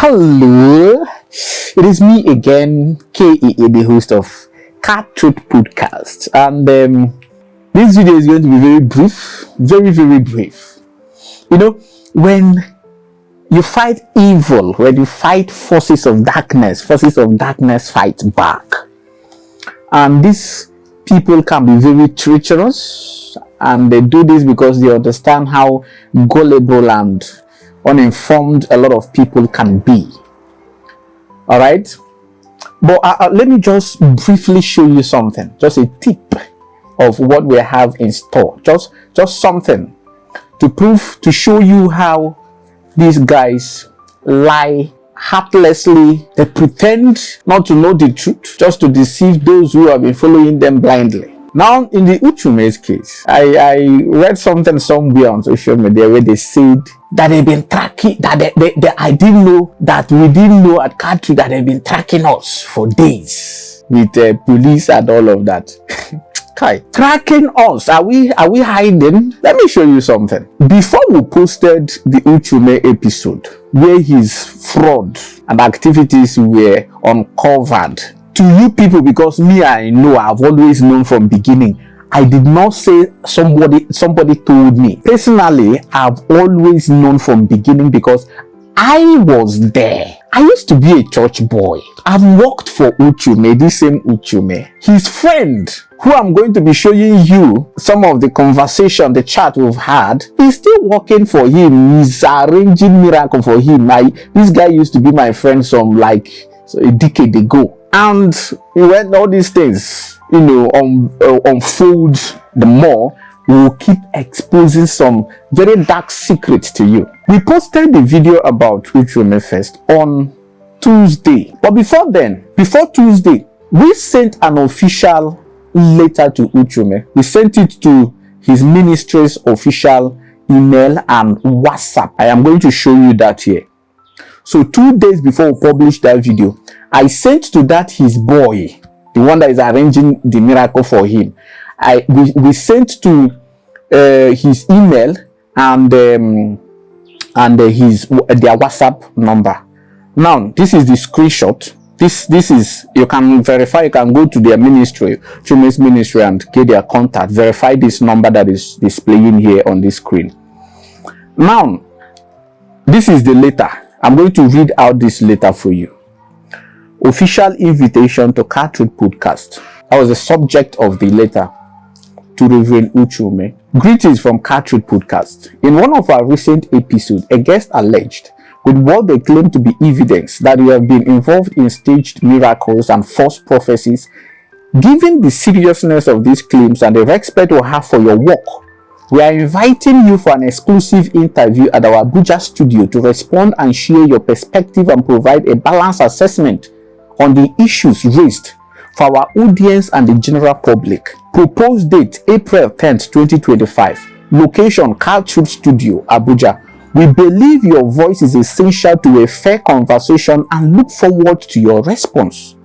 Hello, it is me again, KaaTruths, the host of KaaTruths Podcast, and this video is going to be very brief, very brief. You know, when you fight evil, when you fight forces of darkness fight back, and these people can be very treacherous, and they do this because they understand how gullible and uninformed a lot of people can be. All right, but let me just briefly show you something, just a tip of what we have in store, just something to show you how these guys lie heartlessly. They pretend not to know the truth just to deceive those who have been following them blindly. Now, in the Uche Ume's case, I read something somewhere on social media where they said that they've been tracking, we didn't know at KaaTruths that they've been tracking us for days with police and all of that. Tracking us, are we hiding? Let me show you something. Before we posted the Uche Ume episode where his fraud and activities were uncovered, to you people, because me, I know, I've always known from beginning, I did not say somebody told me. Personally, I've always known from beginning because I was there. I used to be a church boy. I've worked for Uche Ume, this same Uche Ume. His friend, who I'm going to be showing you some of the conversation, the chat we've had, is still working for him. He's arranging miracle for him. This guy used to be my friend a decade ago. And when all these things, unfold, the more, we will keep exposing some very dark secrets to you. We posted the video about Uche Ume first on Tuesday. But before Tuesday, we sent an official letter to Uche Ume. We sent it to his ministry's official email and WhatsApp. I am going to show you that here. So 2 days before we published that video, I sent to that his boy, the one that is arranging the miracle for him. We sent to his email and their WhatsApp number. Now, this is the screenshot. This is, you can verify. You can go to their ministry, Uche Ume's ministry, and get their contact. Verify this number that is displaying here on this screen. Now, this is the letter. I'm going to read out this letter for you. Official invitation to KaaTruths Podcast. That was the subject of the letter to Reverend Uche Ume. Greetings from KaaTruths Podcast. In one of our recent episodes, a guest alleged, with what they claim to be evidence, that you have been involved in staged miracles and false prophecies. Given the seriousness of these claims and the respect we have for your work, we are inviting you for an exclusive interview at our Abuja studio to respond and share your perspective and provide a balanced assessment on the issues raised for our audience and the general public. Proposed date, April 10th, 2025. Location, KaaTruths Studio, Abuja. We believe your voice is essential to a fair conversation and look forward to your response.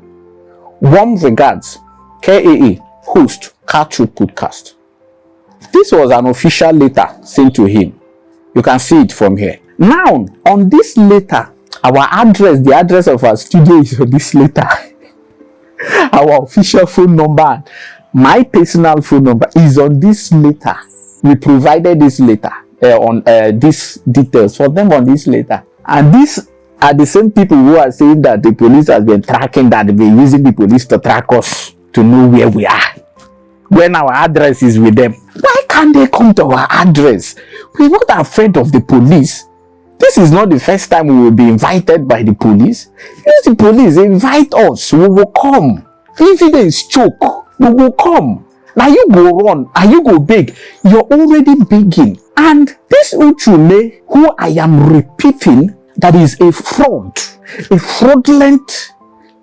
Warm regards, KAA, host, KaaTruths Podcast. This was an official letter sent to him. You can see it from here. Now, on this letter, our address, the address of our studio is on this letter. Our official phone number, my personal phone number is on this letter. We provided this letter on these details for them on this letter. And these are the same people who are saying that the police has been tracking, that they've been using the police to track us to know where we are, when our address is with them. Why can't they come to our address? We're not afraid of the police. This is not the first time we will be invited by the police. Use the police, invite us, we will come. If there is choke, we will come. Now you go run and you go beg. You're already begging. And this Uche Ume, who I am repeating, that is a fraud, a fraudulent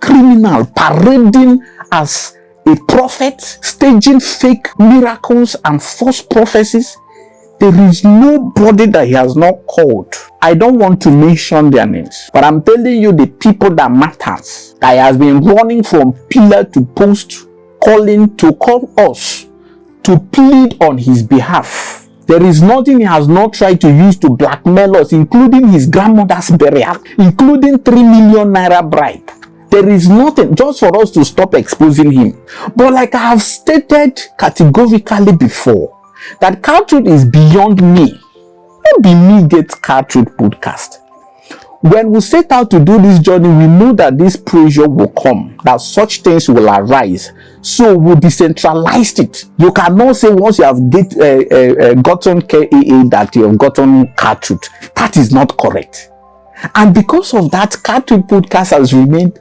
criminal parading as a prophet, staging fake miracles and false prophecies. There is nobody that he has not called. I don't want to mention their names, but I'm telling you the people that matters, that he has been running from pillar to post, calling to call us to plead on his behalf. There is nothing he has not tried to use to blackmail us, including his grandmother's burial, including 3 million naira bribe. There is nothing just for us to stop exposing him. But like I have stated categorically before, that KaaTruth is beyond me. Not be me get KaaTruth podcast. When we set out to do this journey, we know that this pressure will come, that such things will arise. So we decentralized it. You cannot say once you have gotten KAA that you have gotten KaaTruth. That is not correct. And because of that, KaaTruth podcast has remained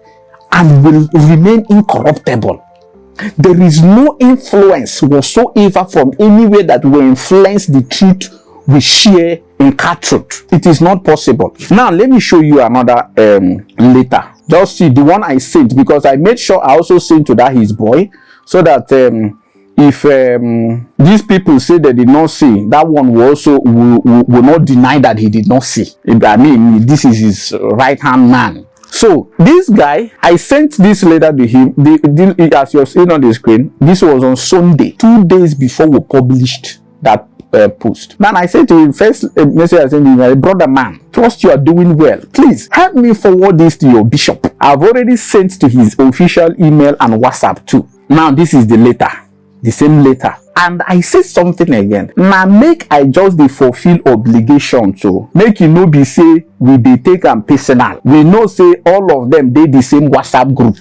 and will remain incorruptible. There is no influence whatsoever from anywhere that will influence the truth we share in KaaTruth. It is not possible. Now let me show you another letter. Just see the one I sent, because I made sure I also sent to that his boy, so that if these people say they did not see, that one will also will not deny that he did not see. I mean, this is his right hand man. So this guy, I sent this letter to him. As you're seeing on the screen, this was on Sunday, 2 days before we published that post. Man, I said to him, first message I sent him, brother man, trust you are doing well. Please help me forward this to your bishop. I've already sent to his official email and WhatsApp too. Now this is the letter, the same letter. And I said something again. Now make I just dey fulfill obligation to make you no be say we dey take am personal. We know say all of them dey the same WhatsApp group.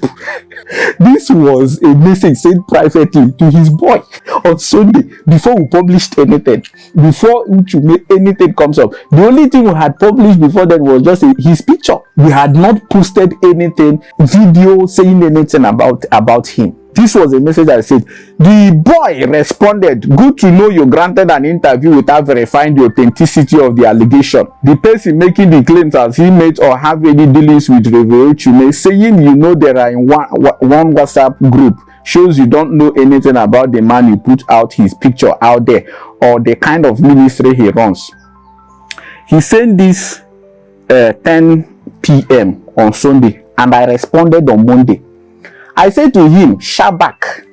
This was a message sent privately to his boy on Sunday before we published anything. Before Uche Ume anything comes up. The only thing we had published before that was just his picture. We had not posted anything, video saying anything about him. This was a message I said. The boy responded, good to know you granted an interview without verifying the authenticity of the allegation. The person making the claims has he made or have any dealings with Reverend Uche Ume, saying you know there are in one WhatsApp group shows you don't know anything about the man you put out his picture out there or the kind of ministry he runs. He sent this 10 p.m. on Sunday and I responded on Monday. I said to him, Shabak,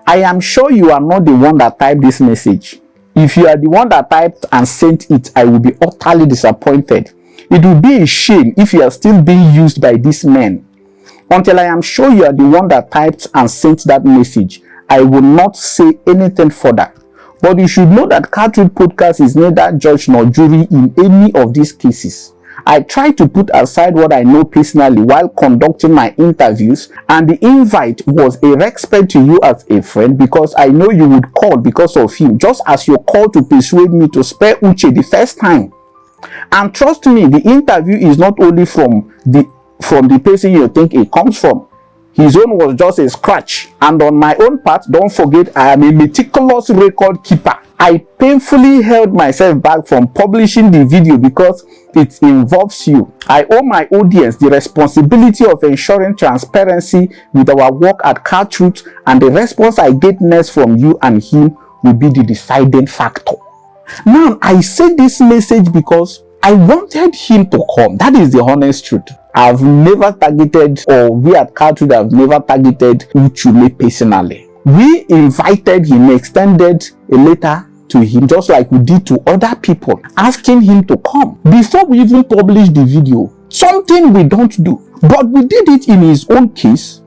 I am sure you are not the one that typed this message. If you are the one that typed and sent it, I will be utterly disappointed. It will be a shame if you are still being used by these men. Until I am sure you are the one that typed and sent that message, I will not say anything further. But you should know that KaaTruths Podcast is neither judge nor jury in any of these cases. I try to put aside what I know personally while conducting my interviews, and the invite was a respect to you as a friend because I know you would call because of him, just as you called to persuade me to spare Uche the first time. And trust me, the interview is not only from the person you think it comes from. His own was just a scratch. And on my own part, don't forget I am a meticulous record keeper. I painfully held myself back from publishing the video because it involves you. I owe my audience the responsibility of ensuring transparency with our work at KaaTruths, and the response I get next from you and him will be the deciding factor. Now, I said this message because I wanted him to come. That is the honest truth. I've never targeted, or we at KaaTruths have never targeted Uche Ume personally. We invited him, extended a letter to him just like we did to other people, asking him to come before we even published the video. Something we don't do, but we did it in his own case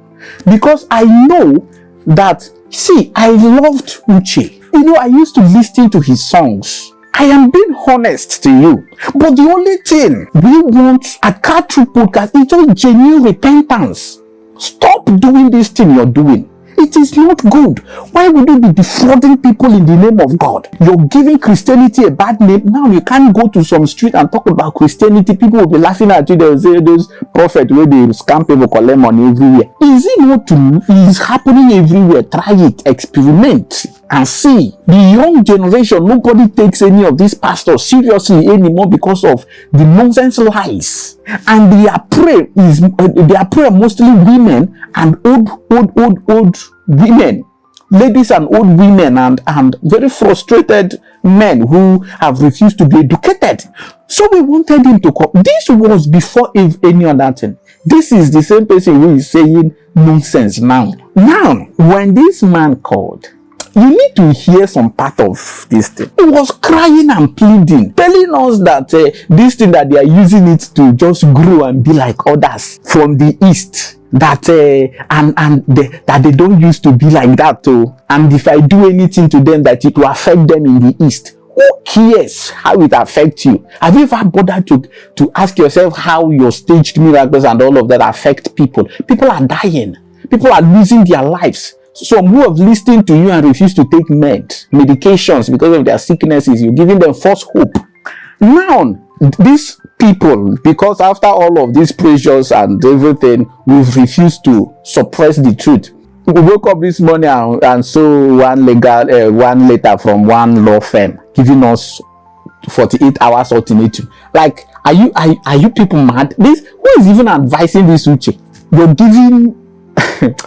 because I know that, see, I loved Uche. You know, I used to listen to his songs. I am being honest to you. But the only thing we want at KaaTruths Podcast is just genuine repentance. Stop doing this thing you're doing. It is not good. Why would you be defrauding people in the name of God? You're giving Christianity a bad name. Now you can't go to some street and talk about Christianity. People will be laughing at you. They'll say those prophets where they scam people, collect money everywhere. Is it not true? It is happening everywhere. Try it. Experiment and see. The young generation, nobody takes any of these pastors seriously anymore because of the nonsense lies. And their prey are mostly women and old women, ladies and old women, and very frustrated men who have refused to be educated. So we wanted him to come. This was before any other thing. This is the same person who is saying nonsense now. Now, when this man called, You need to hear some part of this thing. He was crying and pleading, telling us that this thing that they are using it to just grow and be like others from the east, that that they don't used to be like that too. And if I do anything to them, that it will affect them in the east. Who cares how it affects you? Have you ever bothered to ask yourself how your staged miracles and all of that affect people? People are dying. People are losing their lives. Some who have listened to you and refused to take medications because of their sicknesses, you're giving them false hope. Now, these people, because after all of these pressures and everything, we've refused to suppress the truth. We woke up this morning and saw one letter from one law firm giving us 48 hours ultimatum. Like, are you people mad? Who is even advising this Uche? You're giving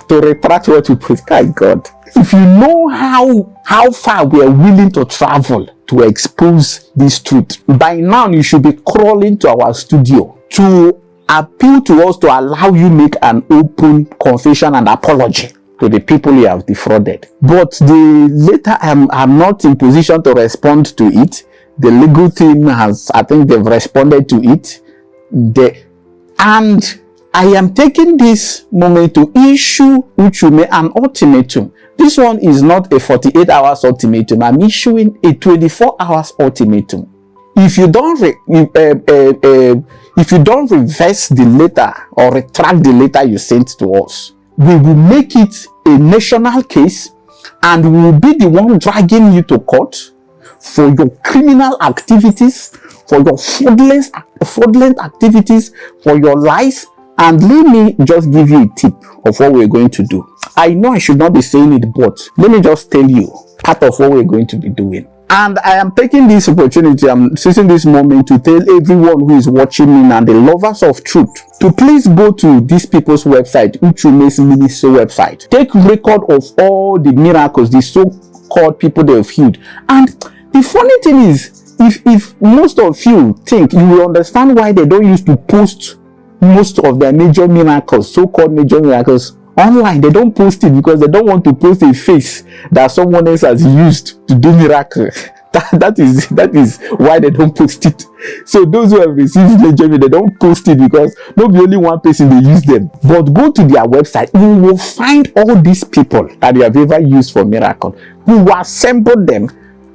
to retract what you preach. God, if you know how far we are willing to travel to expose this truth, by now you should be crawling to our studio to appeal to us to allow you make an open confession and apology to the people you have defrauded. But the later, I'm not in position to respond to it. The legal team has, I think they've responded to it. And I am taking this moment to issue Uche Ume an ultimatum. This one is not a 48 hours ultimatum. I'm issuing a 24 hours ultimatum. If you don't reverse the letter or retract the letter you sent to us, we will make it a national case and we will be the one dragging you to court for your criminal activities, for your fraudulent activities, for your lies. And let me just give you a tip of what we're going to do. I know I should not be saying it, but let me just tell you part of what we're going to be doing. And I am taking this opportunity, I'm seizing this moment to tell everyone who is watching me and the lovers of truth to please go to these people's website, Uche Ume's ministry website. Take record of all the miracles, the so-called people they have healed. And the funny thing is, if most of you think, you will understand why they don't used to post most of their major miracles, so-called major miracles, online. They don't post it because they don't want to post a face that someone else has used to do miracle. That is why they don't post it. So those who have received major, they don't post it because not only one person they use them. But go to their website, you will find all these people that you have ever used for miracle. We will assemble them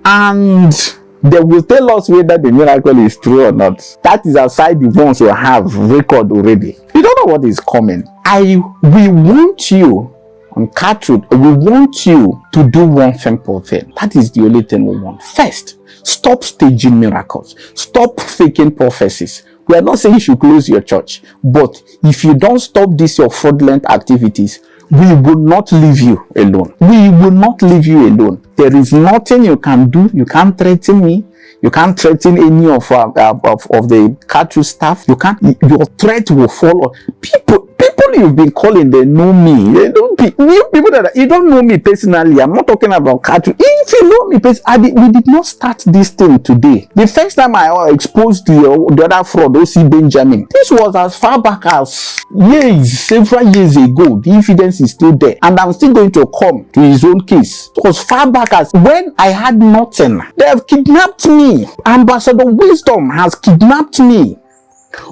and they will tell us whether the miracle is true or not. That is aside the ones who have record already. You don't know what is coming. We want you on KaaTruths. We want you to do one simple thing. That is the only thing we want. First, stop staging miracles. Stop faking prophecies. We are not saying you should close your church, but if you don't stop these your fraudulent activities, we will not leave you alone. We will not leave you alone. There is nothing you can do. You can't threaten me. You can't threaten any of the KaaTruths staff. You can't. Your threat will fall. People you've been calling, they know me. They don't be new people that you don't know me personally. I'm not talking about KaaTruths. If you know me personally, we did not start this thing today. The first time I exposed the other fraud, O.C. Benjamin, this was as far back as several years ago. The evidence is still there, and I'm still going to come to his own case. It was far back as when I had nothing. They have kidnapped me. Ambassador Wisdom has kidnapped me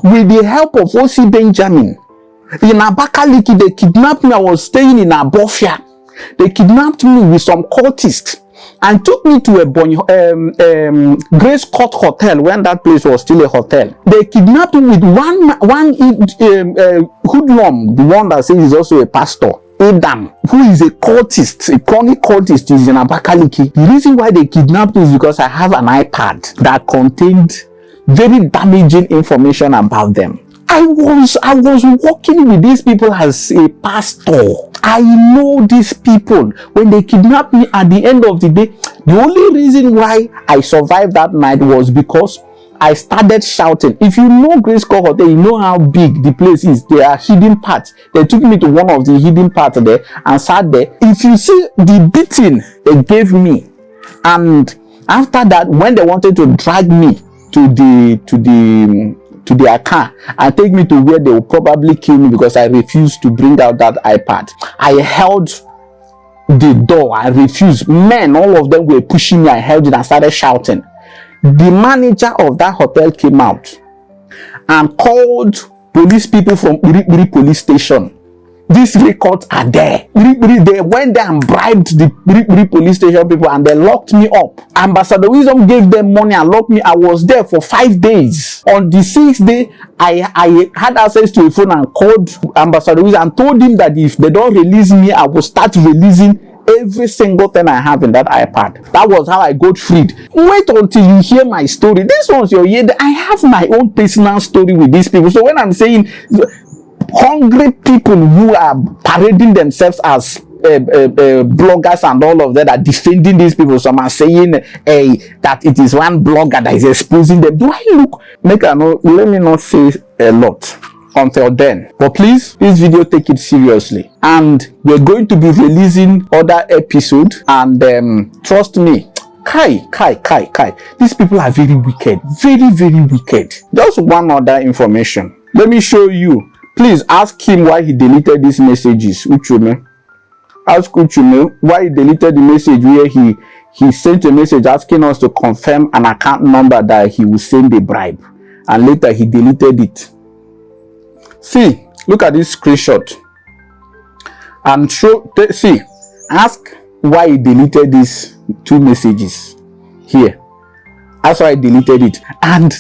with the help of O.C. Benjamin. In Abakaliki, they kidnapped me. I was staying in Abofia. They kidnapped me with some cultists and took me to a Grace Court Hotel when that place was still a hotel. They kidnapped me with one hoodlum, the one that says he's also a pastor. Adam, who is a cultist, a chronic cultist, is in Abakaliki. The reason why they kidnapped me is because I have an iPad that contained very damaging information about them. I was working with these people as a pastor. I know these people. When they kidnapped me at the end of the day, the only reason why I survived that night was because I started shouting. If you know Grace Court Hotel, you know how big the place is. There are hidden parts. They took me to one of the hidden parts there and sat there. If you see the beating they gave me, and after that, when they wanted to drag me to their car and take me to where they will probably kill me because I refused to bring out that iPad, I held the door. I refused. Men, all of them were pushing me. I held it and started shouting. The manager of that hotel came out and called police people from BRIBE police station. These records are there. They went there and bribed the BRIBE police station people and they locked me up. Ambassador Wisdom gave them money and locked me. I was there for 5 days. On the 6th day, I had access to a phone and called Ambassador Wisdom and told him that if they don't release me, I will start releasing every single thing I have in that iPad. That was how I got freed. Wait until you hear my story. This one's your year. I have my own personal story with these people. So when I'm saying hungry people who are parading themselves as bloggers and all of that are defending these people, some are saying that it is one blogger that is exposing them. Do I look? Let me not say a lot until then, but please, this video, take it seriously, and we're going to be releasing other episodes, and trust me, Kai, these people are very wicked, very wicked. Just one other information, let me show you. Please ask him why he deleted these messages. Uche Ume, ask Uche Ume why he deleted the message where he sent a message asking us to confirm an account number that he will send a bribe, and later he deleted it. See, look at this screenshot and see, ask why he deleted these 2 messages here. That's why I deleted it. And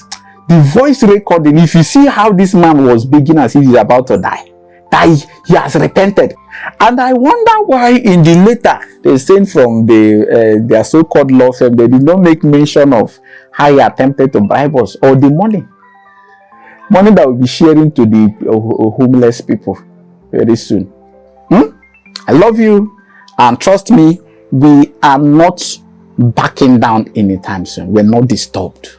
the voice recording, if you see how this man was begging as if he's about to die, that he has repented. And I wonder why in the letter they sent from their so-called law firm, they did not make mention of how he attempted to bribe us, or the money that will be sharing to the homeless people very soon. I love you, and trust me, we are not backing down anytime soon. We're not disturbed.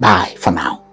Bye for now.